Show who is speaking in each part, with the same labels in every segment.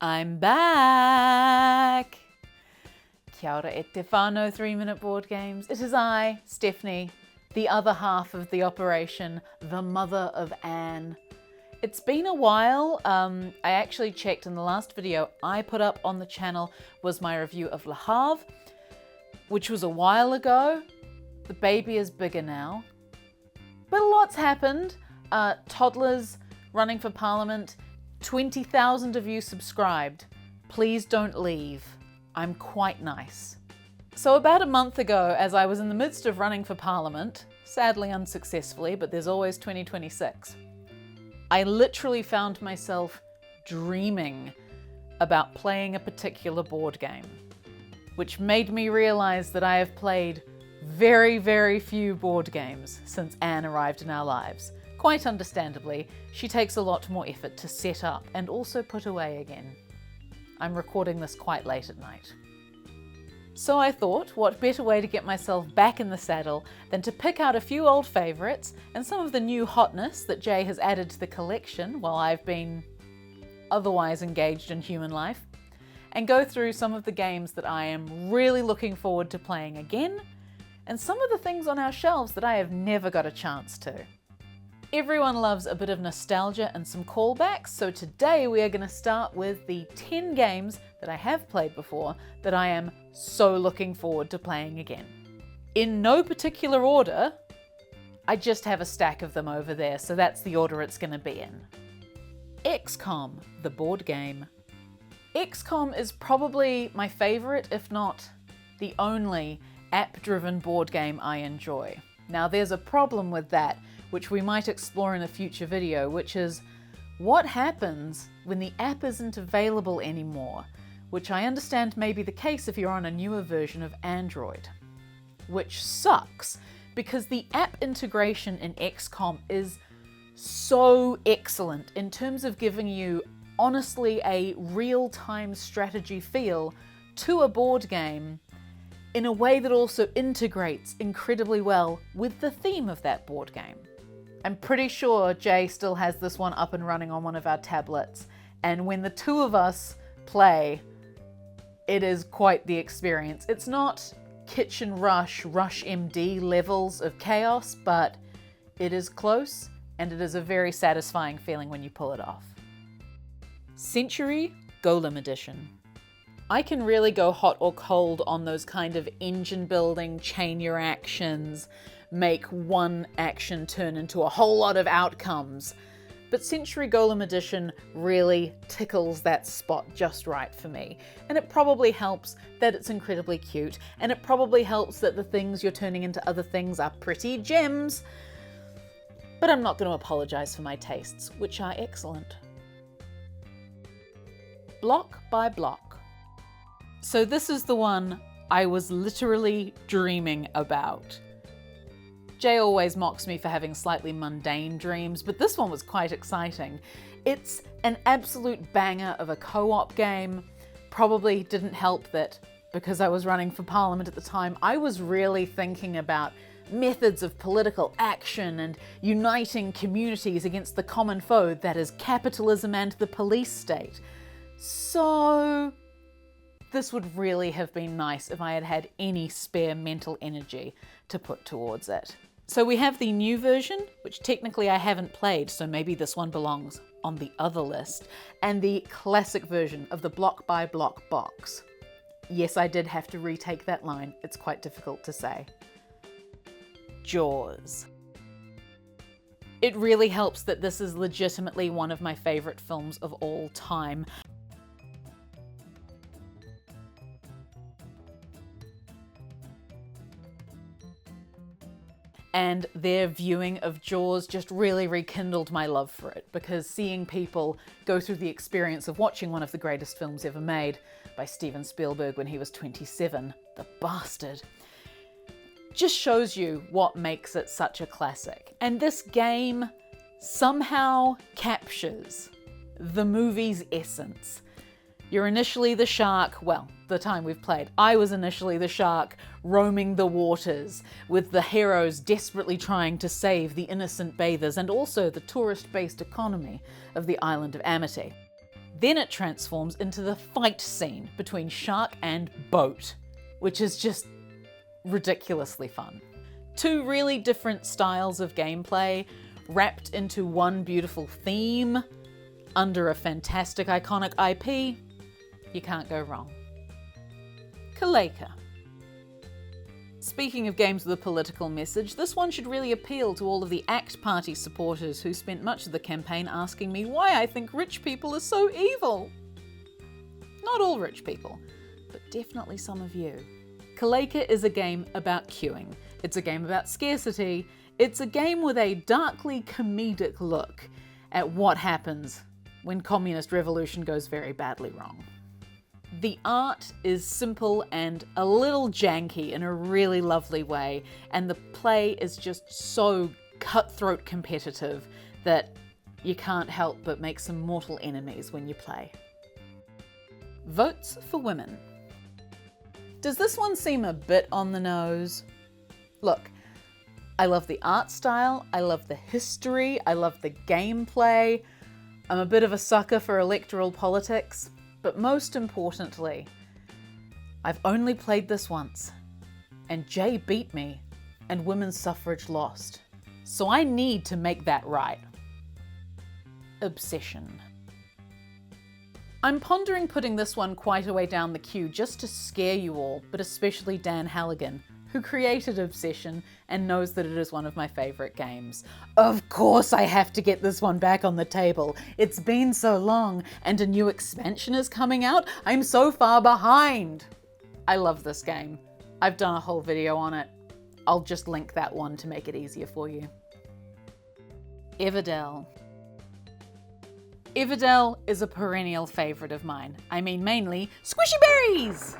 Speaker 1: I'm back! Kia ora e te whānau 3-minute board games. It is I, Stephanie, the other half of the operation, the mother of Anne. It's been a while. I actually checked in the last video I put up on the channel was my review of Le Havre, which was a while ago. The baby is bigger now. But a lot's happened. Toddlers running for Parliament, 20,000 of you subscribed. Please don't leave. I'm quite nice. So about a month ago, as I was in the midst of running for Parliament, sadly unsuccessfully, but there's always 2026, I literally found myself dreaming about playing a particular board game, which made me realize that I have played very, very few board games since Anne arrived in our lives. Quite understandably, she takes a lot more effort to set up and also put away again. I'm recording this quite late at night. So I thought, what better way to get myself back in the saddle than to pick out a few old favourites and some of the new hotness that Jay has added to the collection while I've been otherwise engaged in human life, and go through some of the games that I am really looking forward to playing again, and some of the things on our shelves that I have never got a chance to. Everyone loves a bit of nostalgia and some callbacks, so today we are going to start with the 10 games that I have played before that I am so looking forward to playing again. In no particular order, I just have a stack of them over there, so that's the order it's going to be in. XCOM, the board game. XCOM is probably my favourite, if not the only, app-driven board game I enjoy. Now there's a problem with that, which we might explore in a future video, which is what happens when the app isn't available anymore, which I understand may be the case if you're on a newer version of Android. Which sucks, because the app integration in XCOM is so excellent in terms of giving you honestly a real-time strategy feel to a board game in a way that also integrates incredibly well with the theme of that board game. I'm pretty sure Jay still has this one up and running on one of our tablets, and when the two of us play, it is quite the experience. It's not Kitchen Rush, Rush MD levels of chaos, but it is close, and it is a very satisfying feeling when you pull it off. Century Golem Edition. I can really go hot or cold on those kind of engine building, chain your actions, make one action turn into a whole lot of outcomes. But Century Golem Edition really tickles that spot just right for me. And it probably helps that it's incredibly cute, and it probably helps that the things you're turning into other things are pretty gems. But I'm not going to apologize for my tastes, which are excellent. Block by Block. So this is the one I was literally dreaming about. Jay always mocks me for having slightly mundane dreams, but this one was quite exciting. It's an absolute banger of a co-op game. Probably didn't help that because I was running for Parliament at the time, I was really thinking about methods of political action and uniting communities against the common foe that is capitalism and the police state. So this would really have been nice if I had had any spare mental energy to put towards it. So we have the new version, which technically I haven't played, so maybe this one belongs on the other list, and the classic version of the block by block box. Yes, I did have to retake that line. It's quite difficult to say. Jaws. It really helps that this is legitimately one of my favorite films of all time. And their viewing of Jaws just really rekindled my love for it, because seeing people go through the experience of watching one of the greatest films ever made by Steven Spielberg when he was 27, the bastard, just shows you what makes it such a classic. And this game somehow captures the movie's essence. You're initially the shark, well, the time we've played, I was initially the shark roaming the waters, with the heroes desperately trying to save the innocent bathers and also the tourist-based economy of the island of Amity. Then it transforms into the fight scene between shark and boat, which is just ridiculously fun. Two really different styles of gameplay wrapped into one beautiful theme under a fantastic iconic IP. You can't go wrong. Kolejka. Speaking of games with a political message, this one should really appeal to all of the ACT Party supporters who spent much of the campaign asking me why I think rich people are so evil. Not all rich people, but definitely some of you. Kolejka is a game about queuing. It's a game about scarcity. It's a game with a darkly comedic look at what happens when communist revolution goes very badly wrong. The art is simple and a little janky in a really lovely way, and the play is just so cutthroat competitive that you can't help but make some mortal enemies when you play. Votes for women. Does this one seem a bit on the nose? Look, I love the art style, I love the history, I love the gameplay. I'm a bit of a sucker for electoral politics. But most importantly, I've only played this once, and Jay beat me, and women's suffrage lost. So I need to make that right. Obsession. I'm pondering putting this one quite a way down the queue just to scare you all, but especially Dan Halligan, who created Obsession and knows that it is one of my favourite games. Of course I have to get this one back on the table. It's been so long, and a new expansion is coming out. I'm so far behind. I love this game. I've done a whole video on it. I'll just link that one to make it easier for you. Everdell. Everdell is a perennial favourite of mine. I mean mainly squishy berries!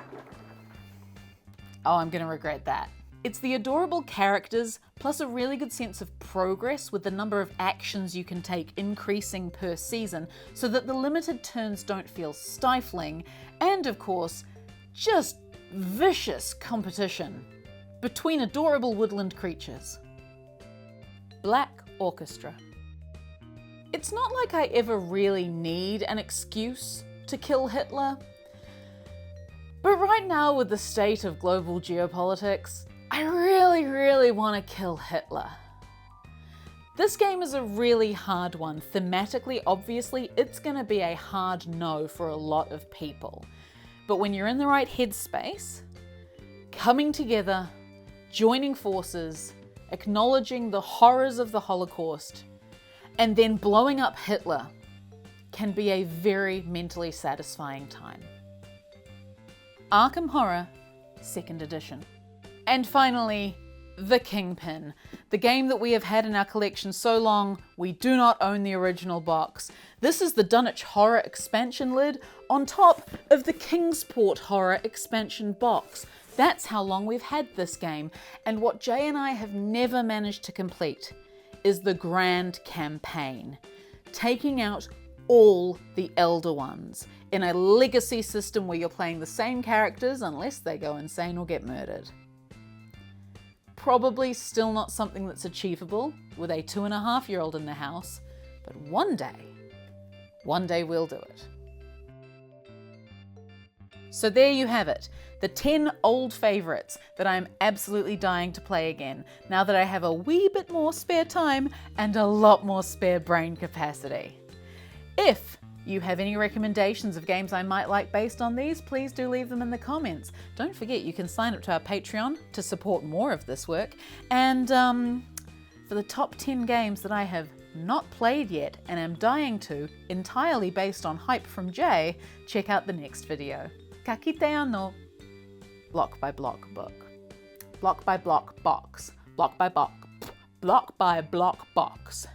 Speaker 1: Oh, I'm gonna regret that. It's the adorable characters plus a really good sense of progress with the number of actions you can take increasing per season so that the limited turns don't feel stifling, and of course, just vicious competition between adorable woodland creatures. Black Orchestra. It's not like I ever really need an excuse to kill Hitler. But right now, with the state of global geopolitics, I really want to kill Hitler. This game is a really hard one. Thematically, obviously, it's going to be a hard no for a lot of people. But when you're in the right headspace, coming together, joining forces, acknowledging the horrors of the Holocaust, and then blowing up Hitler can be a very mentally satisfying time. Arkham Horror, 2nd edition. And finally, The Kingpin, the game that we have had in our collection so long we do not own the original box. This is the Dunwich Horror expansion lid on top of the Kingsport Horror expansion box. That's how long we've had this game, and what Jay and I have never managed to complete is the grand campaign, taking out all the Elder Ones in a legacy system where you're playing the same characters unless they go insane or get murdered. Probably still not something that's achievable with a 2.5-year-old in the house, but one day we'll do it. So there you have it, the 10 old favourites that I'm absolutely dying to play again, now that I have a wee bit more spare time and a lot more spare brain capacity. If you have any recommendations of games I might like based on these, please do leave them in the comments. Don't forget you can sign up to our Patreon to support more of this work, and for the top 10 games that I have not played yet and am dying to, entirely based on hype from Jay, check out the next video. Ka kite ano. Block by block book. Block by block box. Block by block. Block by block box.